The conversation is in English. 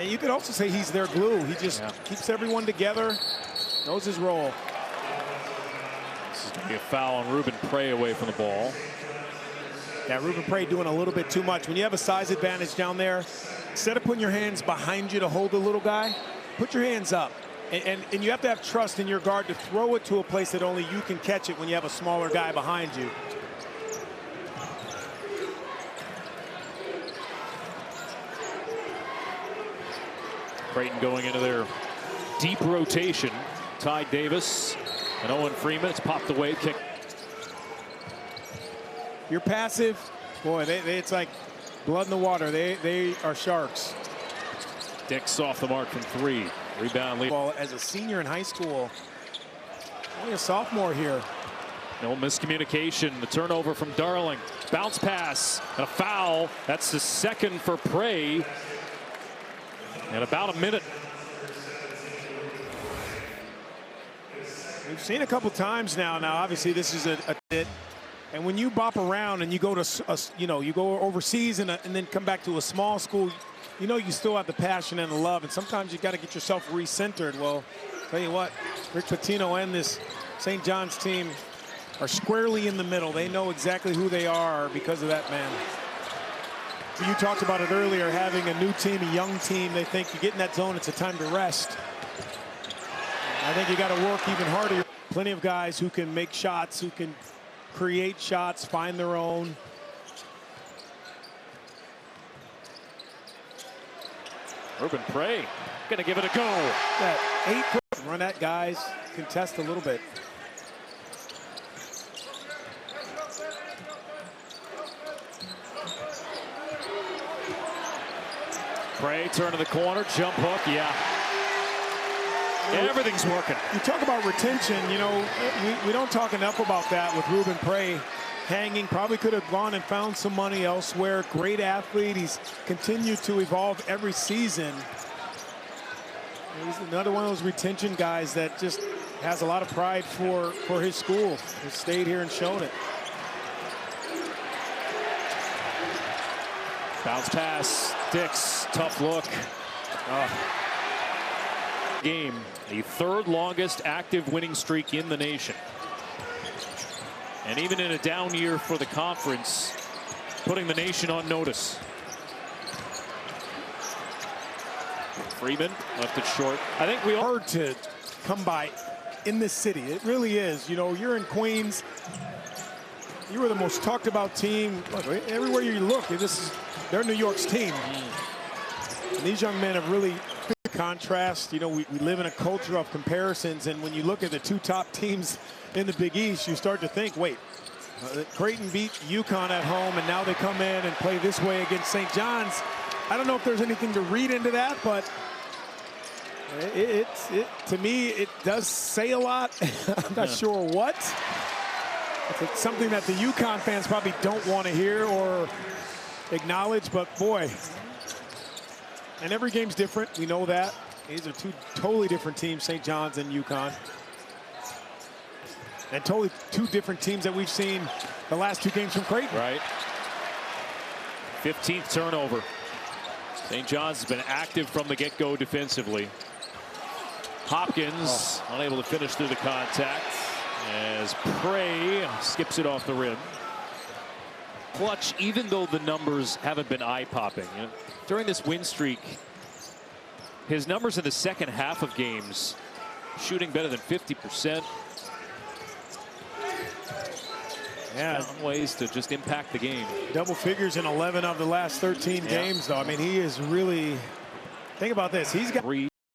And you could also say he's their glue. He just keeps everyone together, knows his role. This is going to be a foul on Ruben. Prey away from the ball. Yeah, Ruben Prey doing a little bit too much. When you have a size advantage down there, instead of putting your hands behind you to hold the little guy, put your hands up. And you have to have trust in your guard to throw it to a place that only you can catch it when you have a smaller guy behind you. Creighton going into their deep rotation. Ty Davis and Owen Freeman. It's popped away. Kick. You're passive. Boy, it's like blood in the water. They are sharks. Dix off the mark from 3. Rebound lead. Well, as a senior in high school, only a sophomore here. No miscommunication. The turnover from Darling. Bounce pass and a foul. That's the second for Prey. And about a minute. We've seen a couple times now. Now, obviously, this is a hit. And when you bop around and you go to, you go overseas and then come back to a small school, you still have the passion and the love. And sometimes you got to get yourself recentered. Well, tell you what, Rick Pitino and this St. John's team are squarely in the middle. They know exactly who they are because of that man. You talked about it earlier, having a new team, a young team. They think you get in that zone, it's a time to rest. I think you got to work even harder. Plenty of guys who can make shots, who can create shots, find their own. Ruben Prey gonna give it a go. That 8-foot run at guys, contest a little bit. Prey turn to the corner, jump hook, yeah. Everything's working. You talk about retention, we don't talk enough about that with Ruben Prey. Hanging, probably could have gone and found some money elsewhere. Great athlete. He's continued to evolve every season. He's another one of those retention guys that just has a lot of pride for his school. He's stayed here and shown it. Bounce pass, Dix, tough look. Game, the 3rd longest active winning streak in the nation. And even in a down year for the conference, putting the nation on notice. Freeman left it short. I think we hard to come by in this city. It really is. You're in Queens. You were the most talked about team. Look, everywhere you look, they're New York's team. And these young men have really contrast. We live in a culture of comparisons, and when you look at the 2 top teams in the Big East, you start to think, wait, Creighton beat UConn at home, and now they come in and play this way against St. John's. I don't know if there's anything to read into that, but to me, it does say a lot. I'm not sure what. It's something that the UConn fans probably don't want to hear or acknowledge, but boy. And every game's different. We know that. These are 2 totally different teams, St. John's and UConn. And totally 2 different teams that we've seen the last 2 games from Creighton. Right. 15th turnover. St. John's has been active from the get-go defensively. Hopkins unable to finish through the contact as Prey skips it off the rim. Clutch, even though the numbers haven't been eye-popping. During this win streak, his numbers in the second half of games, shooting better than 50%. Yeah, some ways to just impact the game. Double figures in 11 of the last 13 games, though. I mean, he is really, think about this. He's got 3